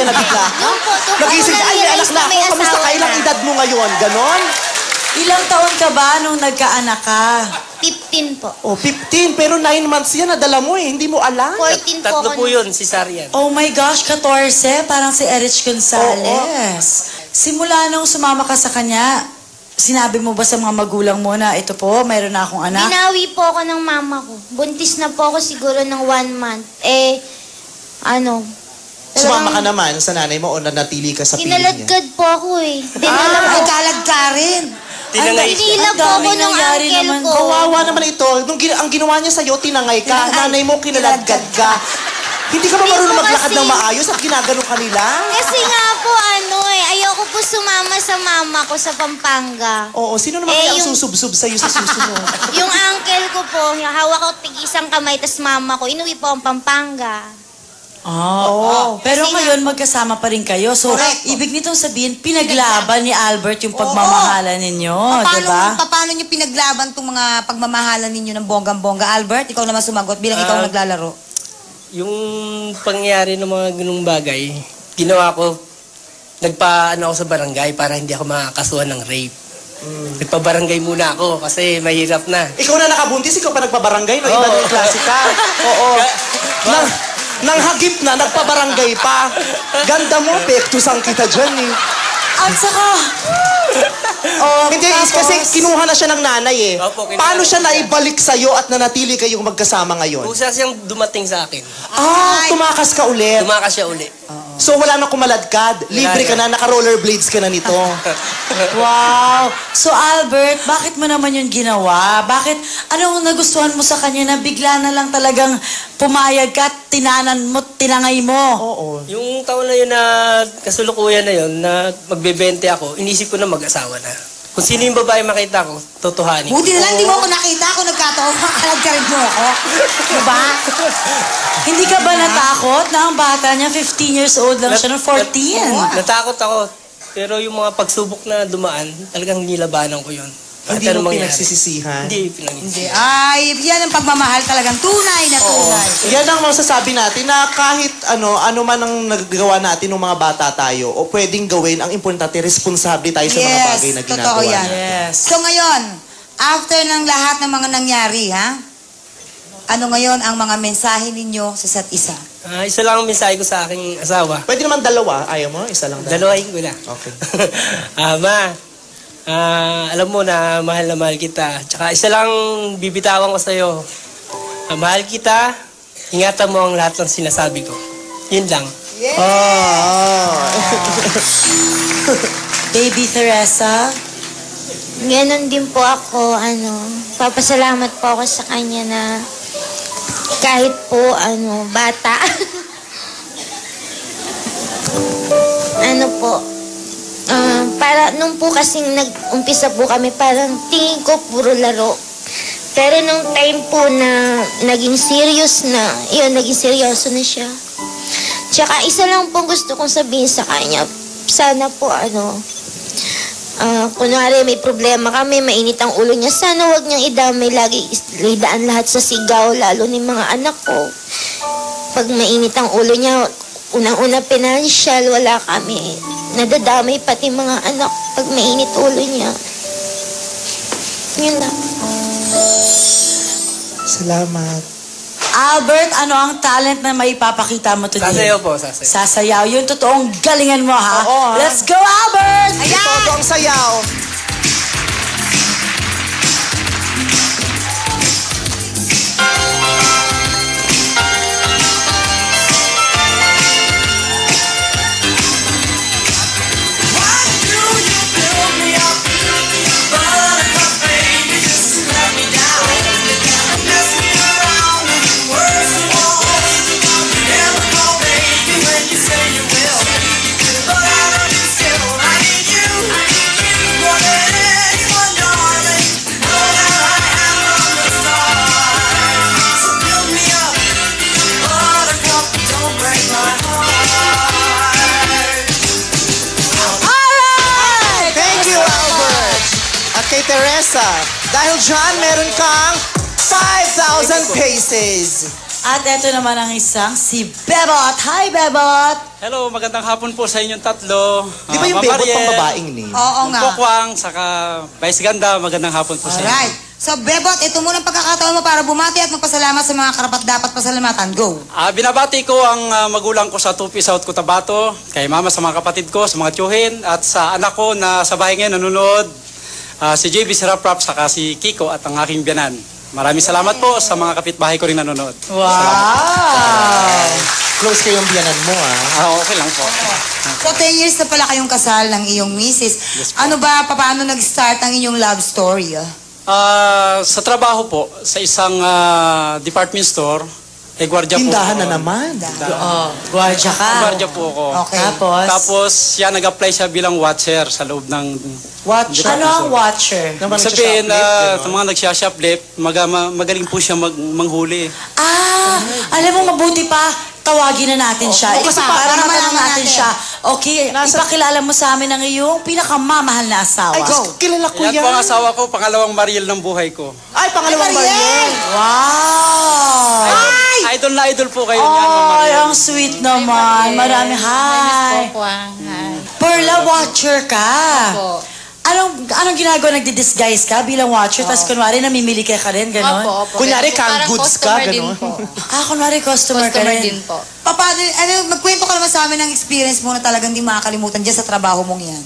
ka na bigla? Nagising ka, ay, may anak na ako. Kamusta ka? Ilang edad mo ngayon? Ganon? Ilang taon ka ba nung nagkaanak ka? 15 po. Oh, 15. Pero 9 months yan, nadala mo eh. Hindi mo alam. 14 po Tatlo ako. po yun, si Sarian. Oh my gosh, 14. Parang si Erich Gonzalez. Simula nung sumama ka sa kanya, sinabi mo ba sa mga magulang mo na ito po, mayroon na akong anak? Binawi po ako ng mama ko. Buntis na po ako siguro ng 1 month. Sumama ka naman sa nanay mo o nanatili ka sa piling niya? Kinaladkad po ako eh. Dinala Ay, po. kalag ka rin. Tinangay siya. Pinila po ako ng uncle ko. Kawawa naman ito. Ang ginawa niya sa'yo, tinangay ka. Nanay mo, kinaladkad ka. Hindi ka ba marunong maglakad ng maayos at ginagano ka nila? Kasi nga po ayoko po sumama sa mama ko sa Pampanga. Oo, sino naman kaya ang susubsub sa'yo sa susunod? Yung uncle ko po, hawak ko tig-isang kamay, tas mama ko, inuwi po ang Pampanga. Pero Kasi ngayon magkasama pa rin kayo. So, ibig nitong sabihin, pinaglaban ni Albert yung pagmamahalan ninyo, di ba? Paano niyo pinaglaban itong mga pagmamahalan ninyo ng bonggang-bongga? Albert, ikaw naman sumagot bilang ikaw naglalaro. Yung pangyayari ng mga ganung bagay, ginawa ko, nagpa-ano ako sa barangay para hindi ako makakasuhan ng rape. Nagpa-barangay muna ako kasi mahirap na. Ikaw na nakabuntis, ikaw pa nagpabarangay, no? Iba na yung klase ka. Oo. Nang hagip na, nagpabarangay pa. Ganda mo, pektusang kita dyan eh. At saka, Hindi, kasi kinuha na siya ng nanay eh. Opo, kinuha Paano na siya siya. naibalik sa'yo at nanatili kayong magkasama ngayon? Kusa siyang dumating sa akin. Tumakas ka ulit. Tumakas siya uli. So wala na kumaladkad. Libre ka na, naka-rollerblades ka na nito. wow. So, Albert, bakit mo naman yun ginawa? Anong nagustuhan mo sa kanya na bigla na lang talagang pumayag ka at tinangay mo? Oo. Yung taon na yun na kasulukuyan na yun, na magbebente ako, inisip ko na mag-asawa na. Kung sino yung babae makita ko, totohanin. Buti na lang, di mo ako nakita ako nagkataon, kakalagkarin mo ako. Diba? Hindi ka ba natakot na ang bata niya, 15 years old lang siya, no? 14? Natakot ako. Pero yung mga pagsubok na dumaan, talagang nilabanan ko yun. Hindi Ano mo mangyari? pinagsisisihan. Hindi pinagsisisihan. Ay, yan ang pagmamahal talagang tunay na tunay. Yan ang masasabi natin na kahit ano man ang nagagawa natin ng mga bata tayo o pwedeng gawin, ang importante, responsable tayo sa mga bagay na ginagawa totoo yan. natin. Yes. So ngayon, after ng lahat ng mga nangyari, ano ngayon ang mga mensahe ninyo sa isa't isa? Isa lang ang mensahe ko sa aking asawa. Pwede naman dalawa. Ayaw mo? Isa lang dalawa. Dalawahin ko na. Okay. Alam mo na mahal kita. Tsaka isa lang bibitawan ko sa'yo. Mahal kita, ingatan mo ang lahat ng sinasabi ko. Yun lang. Baby Teresa? Ganon din po ako, papasalamat po ako sa kanya na kahit po, bata. Para nung po kasing nag-umpisa po kami, parang tingin ko puro laro. Pero nung time po na naging serious na, naging seryoso na siya. Tsaka isa lang po gusto kong sabihin sa kanya, sana po kunwari may problema kami, mainit ang ulo niya, sana wag niyang idamay lagi, idaan lahat sa sigaw, lalo ni mga anak ko. Pag mainit ang ulo niya, unang-una financial, wala kami. Nadadamay pati mga anak pag mainit ulo niya. Yun lang. Salamat. Albert, ano ang talent na maipapakita mo today? Sasayaw po, sasayaw. Sasayaw. Yung totoong galingan mo, ha? Oo, ha? Let's go, Albert! Todo ang sayaw. Kay Teresa. Dahil dyan, meron kang 5,000 pesos. At eto naman ang isang si Bebot. Hi, Bebot! Hello, magandang hapon po sa inyong tatlo. Di ba yung bebot pang babaeng name? Oo nga. Pokwang, saka Vice Ganda, magandang hapon po sa inyo. Alright. So, Bebot, ito muna ang pagkakataon mo para bumati at magpasalamat sa mga karapat-dapat pasalamatan. Go! Binabati ko ang magulang ko sa Tupi, South Cotabato, kay mama, sa mga kapatid ko, sa mga tiyuhin, at sa anak ko na sa bahay ngayon nanonood, si JB Siraprap, saka si Kiko at ang aking biyanan. Maraming salamat po sa mga kapitbahay ko rin nanonood. Wow! Close kayong biyanan mo, Okay lang po. So, 10 years na pala kayong kasal ng iyong misis. Ano ba, paano nag-start ang inyong love story? Sa trabaho po, sa isang department store, gwardiya po. Tindahan ako. na naman. Gwardiya ka. Gwardiya po ako. Okay. Tapos, siya nag-apply siya bilang watcher sa loob ng... Watch. Ano ang watcher? Naman Sabihin na nagsha-shoplift, sa mga nagsha-shoplift, magaling po siya manghuli. Alam mo, mabuti pa, tawagin na natin siya. Kasi Para para matanong malaman natin natin. siya. Okay, ipakilala mo sa amin ang iyong pinakamamahal na asawa. Ay, Diyos ko, kilala ko Yan yan. po ang asawa ko, pangalawang Mariel ng buhay ko. Ay, pangalawang Mariel. Wow! Idol na idol po kayo niyan, Ma'am Ay, Mariel. ang sweet naman. Marami, hi. Perla, watcher ka. Anong ginagawa? Nagdi-disguise ka bilang watcher, tapos kunwari namimili ka rin, gano'n? Opo. Kunyari, Ganun po. canned Parang goods ka, customer din ganun. po. Kunwari customer ka Customer rin. din po. Paano, magkwento ka naman sa amin ng experience mo na talagang di makakalimutan dyan sa trabaho mong yan.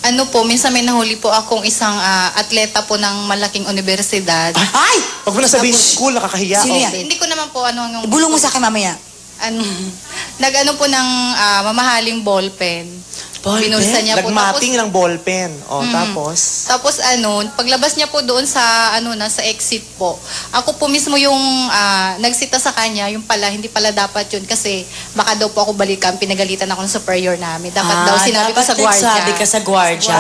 Ano po, minsan may nahuli po akong isang atleta po ng malaking universidad. Ay! Huwag mo na sabihin school, nakakahiya. Sino Oh. yan? Hindi ko naman po ano ang... Bulong mo sa akin mamaya. Ano, nag-ano po ng mamahaling ballpen. Ballpen? Binulsa niya po. Nagmating ng ballpen. O, tapos? Tapos ano, paglabas niya po doon sa sa exit po. Ako po mismo yung nagsita sa kanya, yung pala hindi pala dapat yun kasi baka daw po ako balikan, pinagalitan ako ng superior namin. Dapat daw sinabi ko sa gwardiya. Sabi ka sa gwardiya.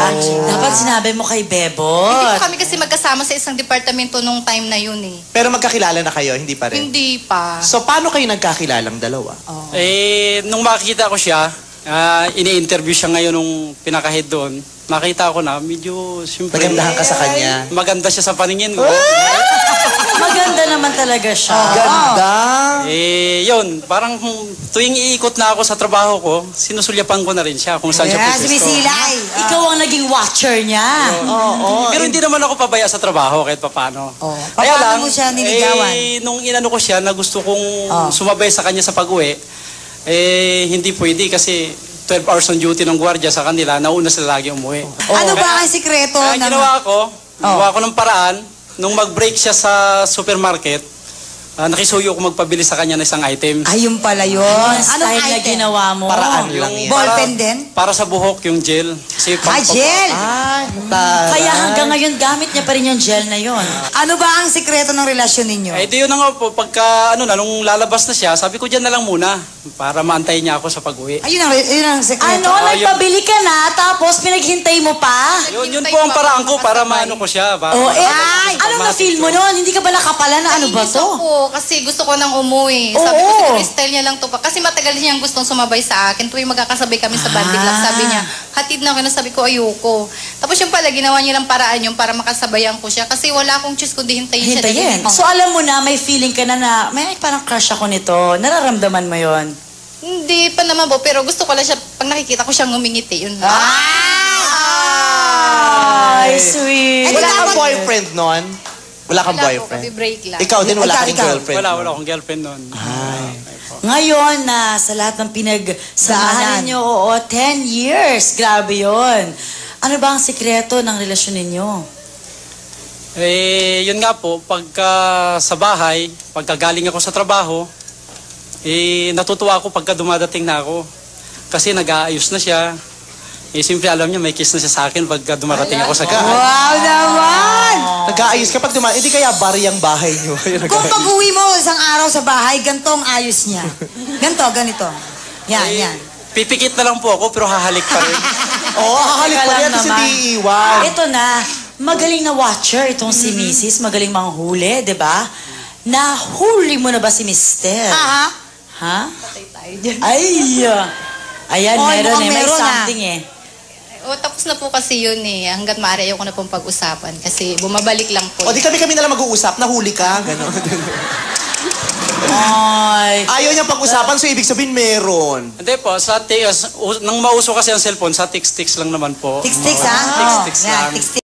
Dapat sinabi mo kay Hindi Bebot. po kami kasi magkasama sa isang departamento nung time na yun eh. Pero magkakilala na kayo, hindi pa rin. Hindi pa. So, paano kayo nagkakilalang dalawa? Nung makikita ko siya, ini-interview siya ngayon nung pinaka-head doon, nakita ko na medyo, siyempre, Nagandahan ka sa kanya. maganda siya sa paningin ko. Maganda naman talaga siya. Ganda. Yun, parang tuwing iikot na ako sa trabaho ko, sinusulyapan ko na rin siya kung saan siya Yeah, pupwesto. sumisilay. Ikaw ang naging watcher niya. Pero hindi naman ako pabaya sa trabaho kahit papano. Oh. Paano mo siya niligawan? Nung inano ko siya na gusto kong sumabay sa kanya sa pag-uwi, hindi pwede kasi 12 hours on duty ng gwardiya sa kanila, nauna sila lagi umuwi. Ano ba ang sikreto Kaya ng... ginawa ko ng paraan, nung mag-break siya sa supermarket, nakisuyo ko magpabili sa kanya ng isang item. Ayun pala yun. Anong Anong style na item? ginawa mo? Paraan lang yan. Ballpen din? Para sa buhok, yung gel. Kasi Gel! Ay, taray. Kaya hanggang ngayon, gamit niya pa rin yung gel na yon. Ano ba ang sikreto ng relasyon ninyo? Di yun na nga po, pagka nung lalabas na siya, sabi ko dyan na lang muna para maantay niya ako sa pag-uwi. Ayun ang sikreto. Ano, nagpabili ka na, tapos pinaghintay mo pa? Yun po ang paraan ko para maano ko siya. Para, Anong na-feel mo noon? Hindi ka ba nakapala na ano ba Nainis to? ako kasi gusto ko nang umuwi. Oo. Sabi ko siguro style niya lang to pa. Kasi matagal niyang gustong sumabay sa akin. Tuwing magkakasabay kami sa bandit lang, sabi niya, hatid na ako na sabi ko, ayoko. Tapos yung pala, ginawa niya lang paraan yung para makasabayan ko siya. Kasi wala akong choice kundi hintayin siya. Hintayin. dahil- So alam mo na, may feeling ka na may parang crush ako nito. Nararamdaman mo yon. Hindi pa naman po, pero gusto ko lang siya, pag nakikita ko siyang ngumingiti, yun lang. Ay, sweet. Wala kang boyfriend nun? Wala kang Wala po, boyfriend? break lang. Ikaw din, wala kang Ikaw. girlfriend? wala nun? akong girlfriend noon. Ngayon na sa lahat ng pinagsamahan Daanan. ninyo, 10 years. Grabe yon. Ano ba ang sikreto ng relasyon ninyo? Yun nga po, pagka sa bahay, pagka galing ako sa trabaho, natutuwa ako pagka dumadating na ako. Kasi nag-aayos na siya. Simple alam niya, may kiss na siya sa akin pagka dumarating ako sa Wow naman! Nag-aayos ka pag dumaan. Hindi kaya bari ang bahay niyo. Kung pag-uwi mo isang araw sa bahay, ganito ang ayos niya. Ganito. Yan. Pipikit na lang po ako, pero hahalik pa rin. Oo, hahalik Teka pa lang yan kasi naman. di iiwan. Ito na, magaling na watcher itong si Mrs. Magaling manghuli, di ba? Nahuli mo na ba si Mr.? Ha? Ay! Ayan, Oy, meron mukhang may meron, something Tapos na po kasi yun eh. Hanggat maaari ayoko na pong pag-usapan kasi bumabalik lang po. O di kami na lang mag-uusap, nahuli ka, gano'n. Ay. Ayaw niyang pag-usapan, so ibig sabihin meron. Hindi po, nang mauso kasi ang cellphone, sa text-text lang naman po. Tiks-tiks, ha? Text-text Yan, lang. tiks-tiks.